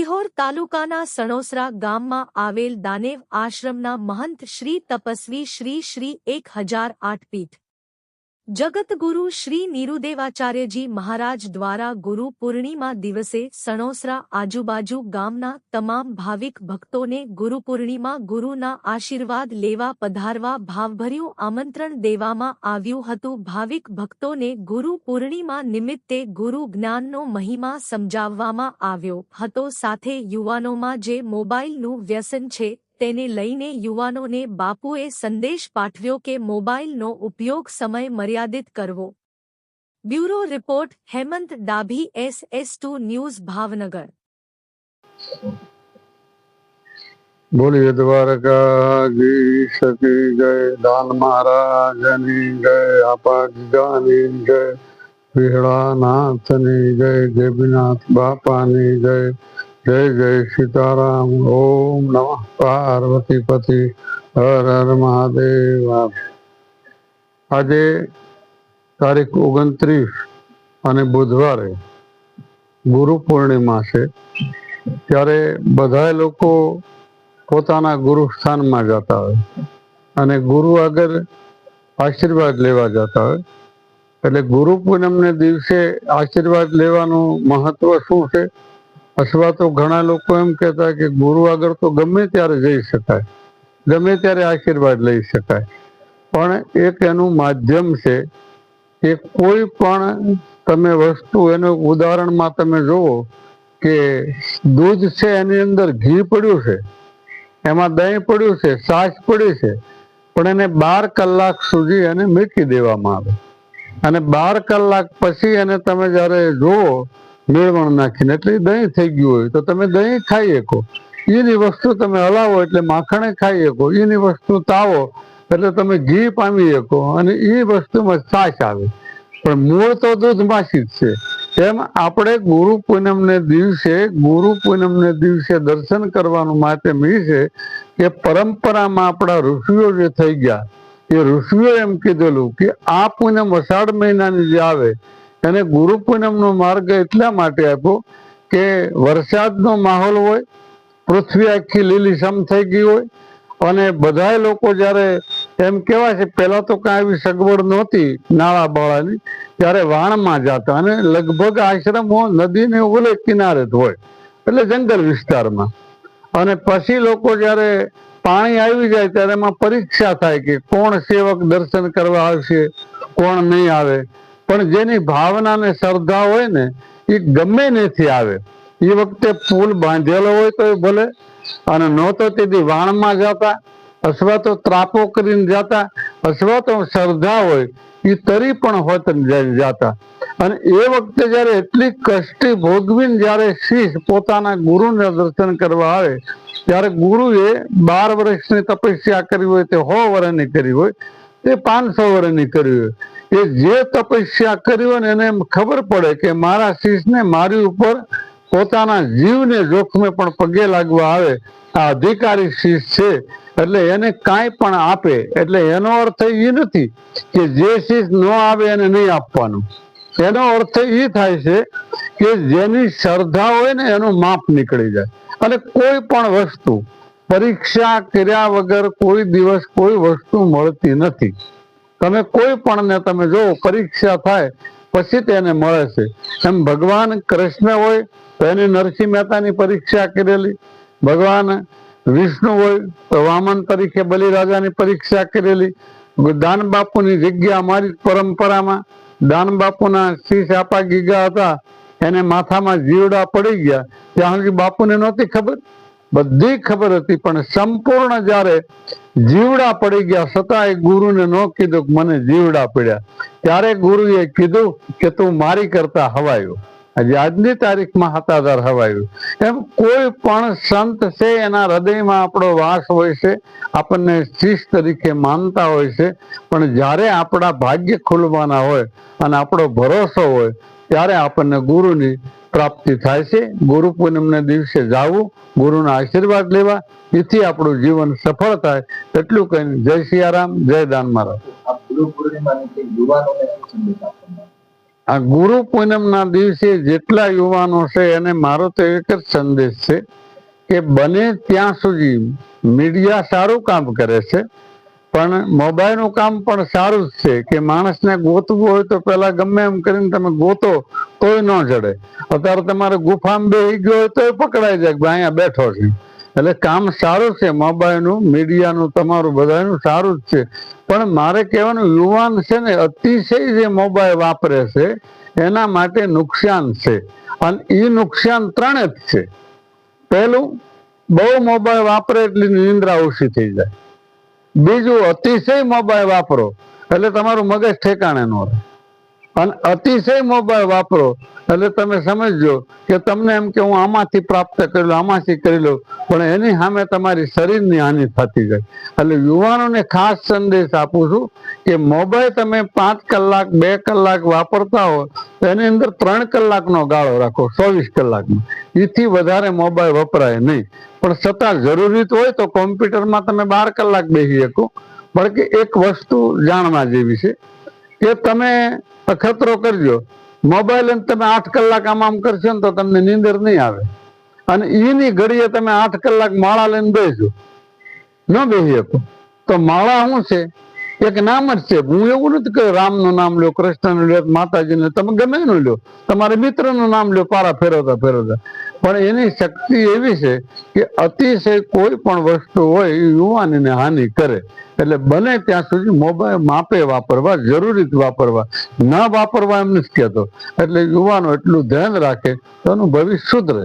સિહોર તાલુકાના સણોસરા ગામમાં આવેલ દાનેવ આશ્રમના મહંત શ્રી તપસ્વી શ્રી 1008 પીઠ જગતગુરુ શ્રી નિરુદેવાચાર્યજી મહારાજ દ્વારા ગુરુ પૂર્ણિમા દિવસે સણોસરા આજુબાજુ ગામના તમામ ભાવિક ભક્તોને ગુરુ પૂર્ણિમા ગુરુના આશીર્વાદ લેવા પધારવા ભાવભર્યું આમંત્રણ દેવામાં આવ્યું હતું। ભાવિક ભક્તોને ગુરુ પૂર્ણિમા નિમિત્તે ગુરુ જ્ઞાનનો મહિમા સમજાવવામાં આવ્યો હતો। સાથે યુવાનોમાં જે મોબાઈલનું વ્યસન છે તેને લઈને યુવાનોને બાપુએ સંદેશ પાઠવ્યો કે મોબાઈલનો ઉપયોગ સમય મર્યાદિત કરવો। Bureau report Hemant Dabhi SS2 news Bhavnagar. બોલીએ દ્વારકાધીશ કી જય, દાન મહારાજની જય, આપા ગીગાની જય, વિહળાનાથની જય, દેવીનાથ બાપાની જય, જય જય સીતારામ। ઓમ નમઃ પાર્વતી પતિ, હર હર મહાદેવ। આજે તારીખ 29 અને બુધવારે ગુરુ પૂર્ણિમા છે, ત્યારે બધા લોકો પોતાના ગુરુ સ્થાનમાં જતા હોય અને ગુરુ આગળ આશીર્વાદ લેવા જતા હોય। એટલે ગુરુ પૂનમને દિવસે આશીર્વાદ લેવાનું મહત્વ શું છે, અથવા તો ઘણા લોકો એમ કહેતા કે ગુરુ આગળ તો ગમે ત્યારે જઈ શકાય, ગમે ત્યારે આશીર્વાદ લઈ શકાય, પણ એક એનું માધ્યમ છે કે કોઈ પણ તમે વસ્તુ એનું ઉદાહરણમાં તમે જુઓ કે દૂધ છે એની અંદર ઘી પડ્યું છે, એમાં દહીં પડ્યું છે, છાશ પડી છે, પણ એને 12 કલાક સુધી એને મૂકી દેવામાં આવે અને 12 કલાક પછી એને તમે જ્યારે જુઓ મેળવણ નાખીને એટલે દહીં થઈ ગયું હોય તો તમે દહીં ખાઈ શકો, એની વસ્તુ તમે હલાવો એટલે માખણે ખાઈ શકો, એની વસ્તુ તાવો એટલે તમે ઘી પામી શકો અને એ વસ્તુમાં છાશ આવે, પણ મૂળ તો દૂધમાંથી જ છે। એમ આપણે ગુરુ પૂનમને દિવસે દર્શન કરવાનું માધ્યમ એ છે કે પરંપરામાં આપણા ઋષિઓ જે થઈ ગયા એ ઋષિઓ એમ કીધેલું કે આ પૂનમ અષાઢ મહિનાની જે આવે એને ગુરુ પૂનમનો માર્ગ એટલા માટે આપ્યો કે વરસાદનો માહોલ હોય, પૃથ્વી આખી લીલીછમ થઈ ગઈ હોય અને બધા લોકો જ્યારે એમ કહેવાય છે પહેલા તો કાંઈ આવી સગવડ નહોતી નાળા બાળાની, ત્યારે વાણમાં જતા અને લગભગ આશ્રમો નદીને ઓલે કિનારે જ હોય એટલે જંગલ વિસ્તારમાં, અને પછી લોકો જ્યારે પાણી આવી જાય ત્યારે એમાં પરીક્ષા થાય કે કોણ સેવક દર્શન કરવા આવશે, કોણ નહીં આવે, પણ જેની ભાવના ને શ્રદ્ધા હોય ને એ ગમે નથી આવે। એ વખતે પુલ બાંધેલો હોય તો ભલે, અને ન તો તેથી વાણમાં જતા અથવા તો ત્રાપો કરીને જતા અથવા તો શ્રદ્ધા હોય એ તરી પણ હોત જતા। અને એ વખતે જયારે એટલી કષ્ટી ભોગવીને જયારે શિષ્ય પોતાના ગુરુને દર્શન કરવા આવે ત્યારે ગુરુએ 12 વર્ષની તપસ્યા કરી હોય તે 100 વર્ષની કરી હોય તે 500 વર્ષની કરી હોય, એ જે તપસ્યા કરી હોય ને એને એમ ખબર પડે કે મારા શિષ્યને મારી ઉપર પોતાના જીવને જોખમે પણ પગે લાગવા આવે, આ અધિકારી શિષ્ય છે એટલે એને કાંઈ પણ આપે, એટલે એનો અર્થ એ નથી કે જે શિષ્ય ન આવે એને નહીં આપવાનું, એનો અર્થ એ થાય છે કે જેની શ્રદ્ધા હોય ને એનું માપ નીકળી જાય। અને કોઈ પણ વસ્તુ પરીક્ષા કર્યા વગર કોઈ દિવસ કોઈ વસ્તુ મળતી નથી। તમે કોઈ પણ ને તમે જો પરીક્ષા થાય પછી તેને મળે છે। એમ ભગવાન કૃષ્ણ હોય તો એની નરસિંહ મહેતાની પરીક્ષા કરેલી, ભગવાન વિષ્ણુ હોય તો વામન તરીકે બલિરાજાની પરીક્ષા કરેલી, દાન બાપુની જગ્યા અમારી પરંપરામાં દાન બાપુના શિષ્ય આપા ગીગા હતા, એને માથામાં જીવડા પડી ગયા ત્યાં સુધી બાપુને નહોતી ખબર, બધી ખબર હતી, પણ સંપૂર્ણ જ્યારે જીવડા પડી ગયા છતાંય ગુરુને ન કીધું કે મને જીવડા પડ્યા, ત્યારે ગુરુએ કીધું કે તું મારી કરતા હવાયો, આજે આજની તારીખમાં 7000 હવાયું। એમ કોઈ પણ સંત છે એના હૃદયમાં આપણો વાસ હોય છે, આપણને શિષ્ય તરીકે માનતા હોય છે, પણ જ્યારે આપણા ભાગ્ય ખુલવાના હોય અને આપણો ભરોસો હોય ત્યારે આપણને ગુરુની પ્રાપ્તિ થાય છે। ગુરુ પૂનમને દિવસે જાવું, ગુરુના આશીર્વાદ લેવા, એથી આપણું જીવન સફળ થાય, એટલું કહીને જય સિયારામ, જય દાન મહારાજ। આ ગુરુ પૂનમના દિવસે જેટલા યુવાનો છે એને મારો તો એક જ સંદેશ છે કે બને ત્યાં સુધી મીડિયા સારું કામ કરે છે, પણ મોબાઈલનું કામ પણ સારું જ છે કે માણસને ગોતવું હોય તો પેલા ગમે એમ કરીને તમે ગોતો તોય ન જડે. અત્યારે તમારે ગુફામાં બેસી ગયો હોય તોય પકડાઈ જાય કે અહીંયા બેઠો છે. એટલે કામ સારું છે, મોબાઈલનું, મીડિયાનું, તમારું બધાનું સારું જ છે. પણ મારે કહેવાનું, યુવાન છે ને અતિશય જે મોબાઈલ વાપરે છે એના માટે નુકસાન છે. અને એ નુકસાન ત્રણે જ છે. પહેલું, બહુ મોબાઈલ વાપરે એટલે નિંદ્રા ઓછી થઈ જાય. બીજું, અતિશય મોબાઈલ વાપરો એટલે તમારું મગજ ઠેકાણે ન રહે. અને અતિશય મોબાઈલ વાપરો એટલે તમે સમજજો કે તમને એમ કે હું આમાંથી પ્રાપ્ત કરી લઉં, આમાંથી કરી લઉં, પણ એની સામે તમારી શરીરની હાનિ થતી જાય. એટલે યુવાનોને ખાસ સંદેશ આપું છું કે મોબાઈલ તમે 5 કલાક 2 કલાક વાપરતા હો તો એની અંદર 3 કલાકનો ગાળો રાખો, 24 કલાકનો. એથી વધારે મોબાઈલ વપરાય નહીં. પણ છતાં જરૂરી હોય તો કોમ્પ્યુટરમાં તમે 12 કલાક બેસી શકો. પણ કે એક વસ્તુ જાણવા જેવી છે કે તમે અખતરો કરજો, મોબાઈલ તમે 8 કલાક આમ કરશો ને તો તમને નીંદર નહીં આવે. અને એની ઘડીએ તમે 8 કલાક માળા લઈને બેસજો, ન બેસી શકો. તો માળા શું છે? એક નામ જ છે. હું એવું નથી કે રામનું નામ લ્યો, કૃષ્ણનું લ્યો, માતાજીનું, તમે ગમે એનું લ્યો, તમારે મિત્રનું નામ લ્યો, પારા ફેરવતા ફેરવતા. પણ એની શક્તિ એવી છે કે અતિશય કોઈ પણ વસ્તુ હોય એ યુવાનીને હાનિ કરે. એટલે બને ત્યાં સુધી મોબાઈલ માપે વાપરવા, જરૂરી વાપરવા, ન વાપરવા એમ નથી કહેતો. એટલે યુવાનો એટલું ધ્યાન રાખે તો એનું ભવિષ્ય સુધરે.